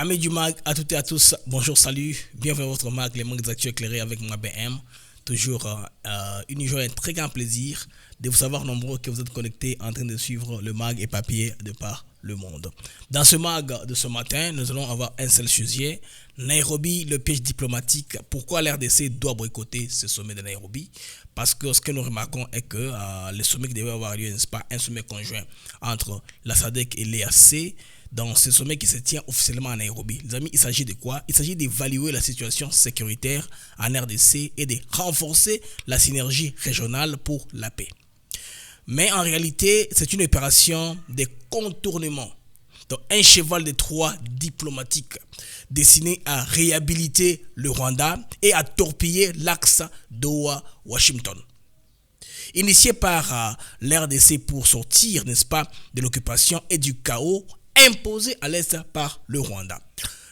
Amis du MAG, à toutes et à tous, bonjour, salut, bienvenue à votre MAG, les MAG des actus éclairés avec moi BM. Toujours une joie et un très grand plaisir de vous savoir nombreux que vous êtes connectés en train de suivre le MAG et papier de par le monde. Dans ce MAG de ce matin, nous allons avoir un seul sujet, Nairobi, le piège diplomatique. Pourquoi l'RDC doit boycotter ce sommet de Nairobi? Parce que ce que nous remarquons est que le sommet qui devait avoir lieu, n'est-ce pas, un sommet conjoint entre la SADC et l'EAC, dans ce sommet qui se tient officiellement à Nairobi. Les amis, il s'agit de quoi? Il s'agit d'évaluer la situation sécuritaire en RDC et de renforcer la synergie régionale pour la paix. Mais en réalité, c'est une opération de contournement. Donc un cheval de Troie diplomatique destiné à réhabiliter le Rwanda et à torpiller l'axe Doha-Washington. Initié par l'RDC pour sortir, n'est-ce pas, de l'occupation et du chaos imposé à l'Est par le Rwanda.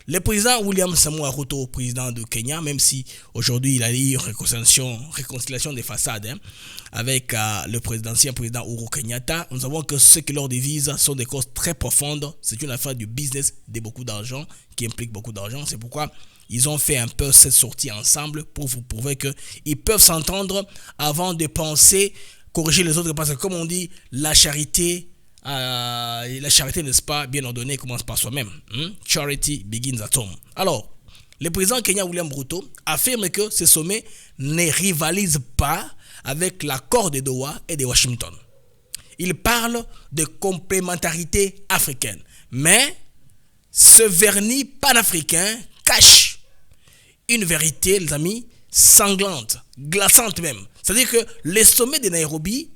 Le président William Samoei Ruto, président de Kenya, même si aujourd'hui il a eu réconciliation des façades avec ancien président Uhuru Kenyatta, nous savons que ce que leurs devises sont des causes très profondes. C'est une affaire du business de beaucoup d'argent, qui implique beaucoup d'argent. C'est pourquoi ils ont fait un peu cette sortie ensemble pour vous prouver qu'ils peuvent s'entendre avant de penser corriger les autres. Parce que comme on dit, la charité, n'est-ce pas, bien ordonnée, commence par soi-même. Charity begins at home. Alors, le président Kenya William Ruto affirme que ce sommet ne rivalise pas avec l'accord de Doha et de Washington. Il parle de complémentarité africaine. Mais ce vernis panafricain cache une vérité, les amis, sanglante, glaçante même. C'est-à-dire que le sommet de Nairobi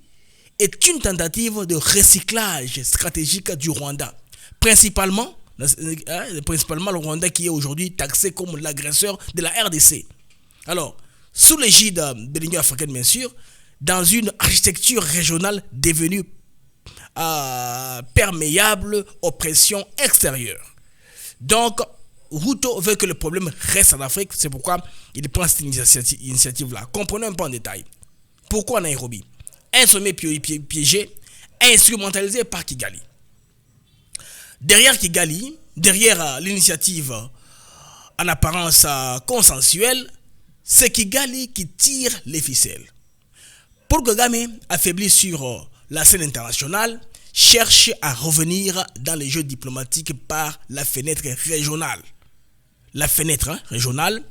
est une tentative de recyclage stratégique du Rwanda. Principalement le Rwanda qui est aujourd'hui taxé comme l'agresseur de la RDC. Alors, sous l'égide de l'Union africaine, bien sûr, dans une architecture régionale devenue perméable aux pressions extérieures. Donc, Ruto veut que le problème reste en Afrique, c'est pourquoi il prend cette initiative-là. Comprenons un peu en détail. Pourquoi Nairobi? Un sommet piégé, instrumentalisé par Kigali. Derrière Kigali, derrière l'initiative en apparence consensuelle, c'est Kigali qui tire les ficelles. Paul Kagame, affaibli sur la scène internationale, cherche à revenir dans les jeux diplomatiques par la fenêtre régionale. La fenêtre régionale,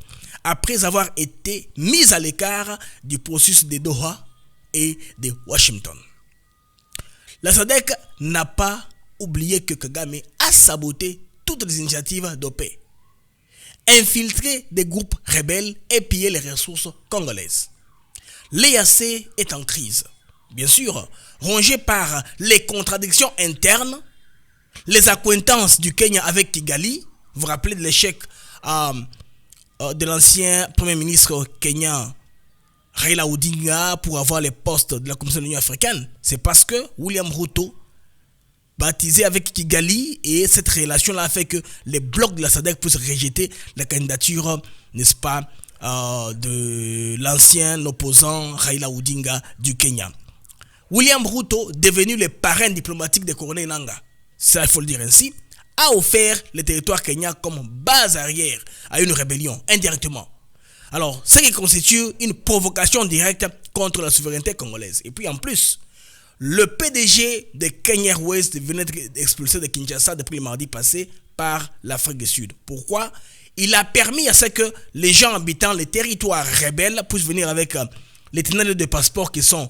après avoir été mise à l'écart du processus de Doha et de Washington. La SADC n'a pas oublié que Kagame a saboté toutes les initiatives de paix, infiltré des groupes rebelles et pillé les ressources congolaises. L'EAC est en crise, bien sûr, rongé par les contradictions internes, les accointances du Kenya avec Kigali. Vous vous rappelez de l'échec de l'ancien premier ministre kenyan Raila Odinga pour avoir les postes de la Commission de l'Union africaine. C'est parce que William Ruto, baptisé avec Kigali, et cette relation-là a fait que les blocs de la SADC puissent rejeter la candidature, n'est-ce pas, de l'ancien opposant Raila Odinga du Kenya. William Ruto, devenu le parrain diplomatique de Corneille Nangaa, ça il faut le dire ainsi, a offert le territoire kenyan comme base arrière à une rébellion, indirectement. Alors, ce qui constitue une provocation directe contre la souveraineté congolaise. Et puis en plus, le PDG de Kenya Airways venait d'être expulsé de Kinshasa depuis le mardi passé par l'Afrique du Sud. Pourquoi? Il a permis à ce que les gens habitant les territoires rebelles puissent venir avec les tenants de passeports qui sont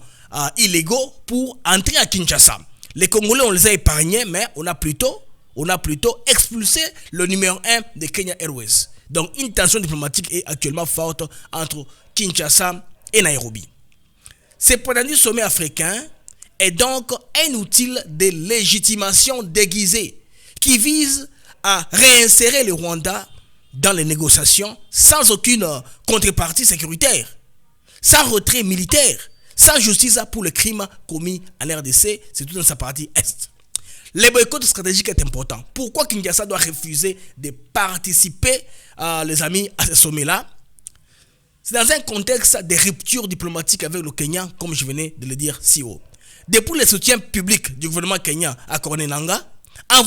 illégaux pour entrer à Kinshasa. Les Congolais, on les a épargnés, mais on a plutôt expulsé le numéro 1 de Kenya Airways. Donc une tension diplomatique est actuellement forte entre Kinshasa et Nairobi. Ce prétendu sommet africain est donc un outil de légitimation déguisée qui vise à réinsérer le Rwanda dans les négociations sans aucune contrepartie sécuritaire, sans retrait militaire, sans justice pour le crime commis en RDC, c'est tout dans sa partie Est. Le boycott stratégique est important. Pourquoi Kinshasa doit refuser de participer, les amis, à ce sommet-là? C'est dans un contexte de rupture diplomatique avec le Kenya, comme je venais de le dire si haut. Depuis le soutien public du gouvernement kenyan à Corneille Nangaa, En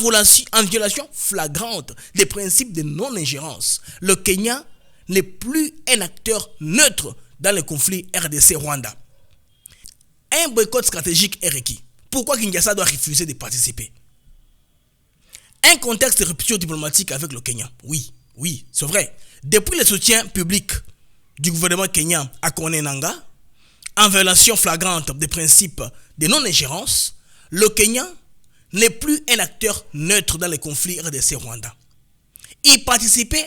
violation flagrante des principes de non-ingérence, le Kenya n'est plus un acteur neutre dans le conflit RDC-Rwanda. Un boycott stratégique est requis. Pourquoi Kinshasa doit refuser de participer? Un contexte de rupture diplomatique avec le Kenya. Oui, c'est vrai. Depuis le soutien public du gouvernement kenyan à Kone Nanga, en violation flagrante des principes de non-ingérence, le Kenya n'est plus un acteur neutre dans les conflits RDC-Rwanda. Y participer,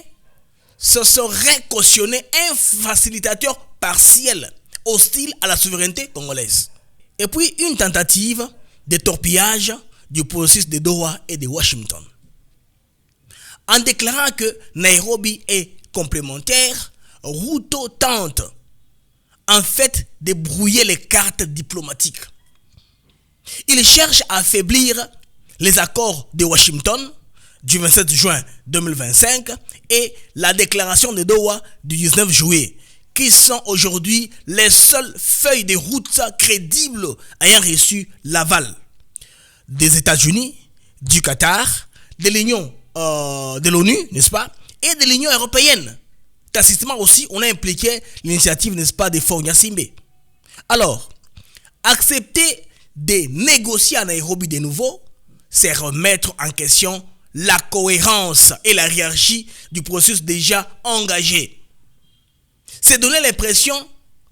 ce serait cautionner un facilitateur partiel hostile à la souveraineté congolaise. Et puis une tentative de torpillage du processus de Doha et de Washington. En déclarant que Nairobi est complémentaire, Ruto tente en fait de brouiller les cartes diplomatiques. Il cherche à affaiblir les accords de Washington du 27 juin 2025 et la déclaration de Doha du 19 juillet, qui sont aujourd'hui les seules feuilles de route crédibles ayant reçu l'aval des États-Unis, du Qatar, de l'Union de l'ONU, n'est-ce pas, et de l'Union européenne. Tacitement aussi, on a impliqué l'initiative, n'est-ce pas, des Fort Gnassingbé. Alors, accepter de négocier à Nairobi de nouveau, c'est remettre en question la cohérence et la hiérarchie du processus déjà engagé. C'est donner l'impression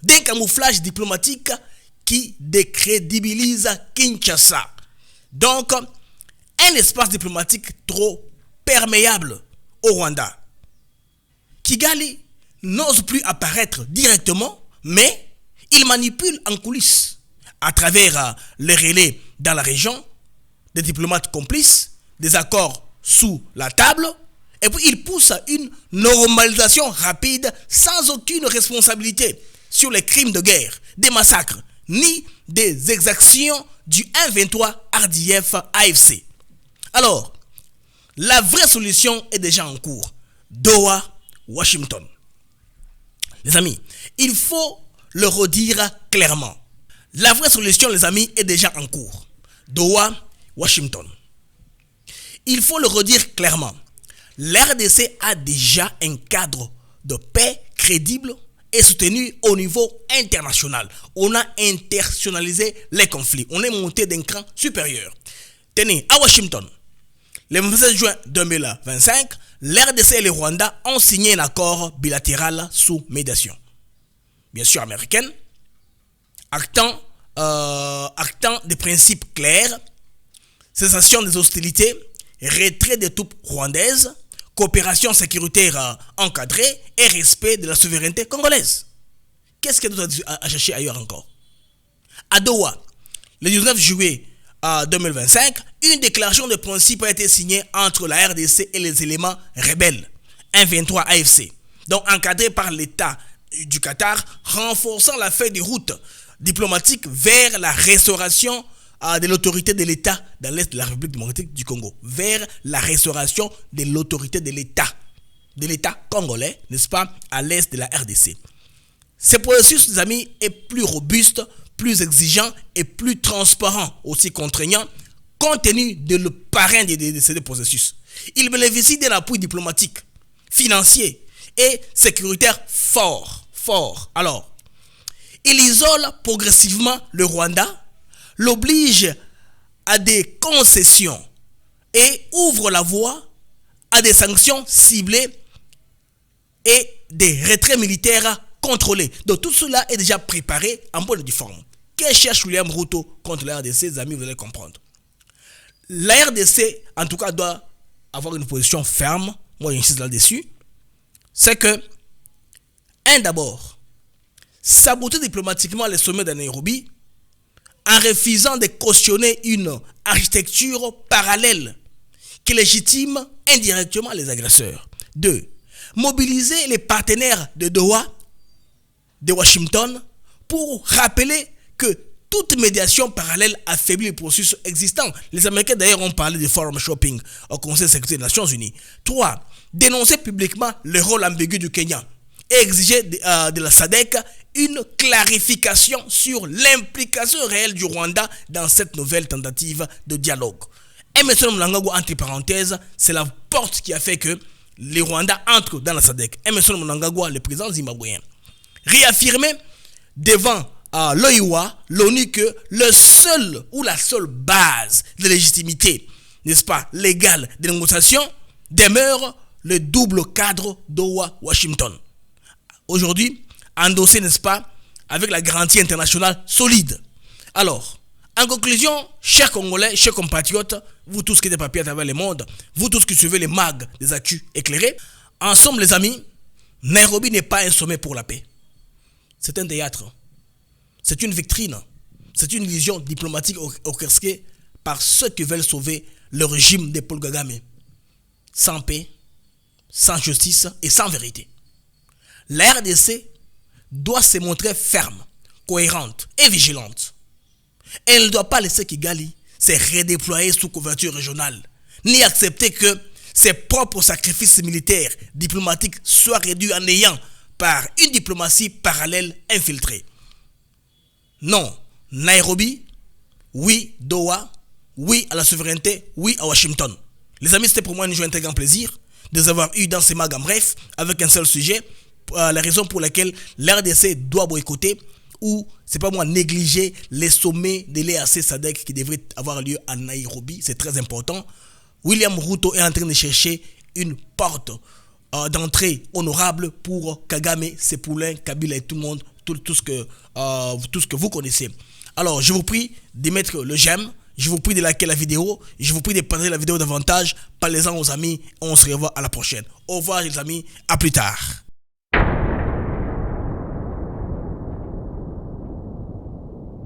d'un camouflage diplomatique qui décrédibilise Kinshasa. Donc, un espace diplomatique trop perméable au Rwanda. Kigali n'ose plus apparaître directement, mais il manipule en coulisses à travers les relais dans la région, des diplomates complices, des accords sous la table, et puis il pousse à une normalisation rapide sans aucune responsabilité sur les crimes de guerre, des massacres, ni des exactions du 1-23 RDF AFC. Alors, la vraie solution est déjà en cours. Doha, Washington. Les amis, il faut le redire clairement. La vraie solution, les amis, est déjà en cours. Doha, Washington. Il faut le redire clairement. L'RDC a déjà un cadre de paix crédible et soutenu au niveau international. On a internationalisé les conflits. On est monté d'un cran supérieur. Tenez, à Washington, le 27 juin 2025, l'RDC et le Rwanda ont signé un accord bilatéral sous médiation, bien sûr américaine, actant des principes clairs, cessation des hostilités, retrait des troupes rwandaises, coopération sécuritaire encadrée et respect de la souveraineté congolaise. Qu'est-ce qu'il y a à chercher ailleurs encore? À Doha, le 19 juillet 2025, une déclaration de principe a été signée entre la RDC et les éléments rebelles, 1-23 AFC, donc encadré par l'État du Qatar, renforçant la feuille de route diplomatique vers la restauration de l'autorité de l'État dans l'Est de la République démocratique du Congo, vers la restauration de l'autorité de l'État congolais, n'est-ce pas, à l'Est de la RDC. Ce processus, les amis, est plus robuste, plus exigeant et plus transparent, aussi contraignant, compte tenu de le parrain de ces deux processus. Il bénéficie d'un appui diplomatique, financier et sécuritaire fort. Alors, il isole progressivement le Rwanda, l'oblige à des concessions et ouvre la voie à des sanctions ciblées et des retraits militaires contrôlés. Donc tout cela est déjà préparé en bonne et due forme. Que cherche William Ruto contre la RDC, les amis, vous allez comprendre. La RDC, en tout cas, doit avoir une position ferme. Moi, j'insiste là-dessus. C'est que, d'abord, saboter diplomatiquement les sommets de Nairobi en refusant de cautionner une architecture parallèle qui légitime indirectement les agresseurs. 2. Mobiliser les partenaires de Doha, de Washington, pour rappeler que toute médiation parallèle affaiblit les processus existants. Les Américains d'ailleurs ont parlé de forum shopping au Conseil de sécurité des Nations Unies. 3. Dénoncer publiquement le rôle ambigu du Kenya et exiger de la SADC une clarification sur l'implication réelle du Rwanda dans cette nouvelle tentative de dialogue. Emerson Mnangagwa, entre parenthèses, c'est la porte qui a fait que les Rwandais entrent dans la SADC. Emerson Mnangagwa, le président zimbabwéen, réaffirmait devant l'OIWA, l'ONU, que le seul ou la seule base de légitimité, n'est-ce pas, légale des négociations demeure le double cadre d'Ottawa-Washington. Aujourd'hui, endossé, n'est-ce pas, avec la garantie internationale solide. Alors, en conclusion, chers Congolais, chers compatriotes, vous tous qui êtes des papiers à travers le monde, vous tous qui suivez les mags des actus éclairés, en somme les amis, Nairobi n'est pas un sommet pour la paix. C'est un théâtre. C'est une vitrine. C'est une vision diplomatique orchestrée par ceux qui veulent sauver le régime de Paul Kagame. Sans paix, sans justice et sans vérité. La RDC doit se montrer ferme, cohérente et vigilante. Elle ne doit pas laisser Kigali se redéployer sous couverture régionale, ni accepter que ses propres sacrifices militaires, diplomatiques soient réduits en néant par une diplomatie parallèle infiltrée. Non, Nairobi, oui, Doha, oui à la souveraineté, oui à Washington. Les amis, c'était pour moi un très grand plaisir de vous avoir eu dans ces mags en bref, avec un seul sujet, la raison pour laquelle l'RDC doit boycotter ou, c'est pas moi, négliger les sommets de l'EAC SADC qui devraient avoir lieu à Nairobi, c'est très important. William Ruto est en train de chercher une porte d'entrée honorable pour Kagame, ses poulains, Kabila et tout le monde, tout ce que vous connaissez. Alors, je vous prie de mettre le j'aime, je vous prie de liker la vidéo, je vous prie de partager la vidéo davantage, parlez-en aux amis, on se revoit à la prochaine. Au revoir les amis, à plus tard.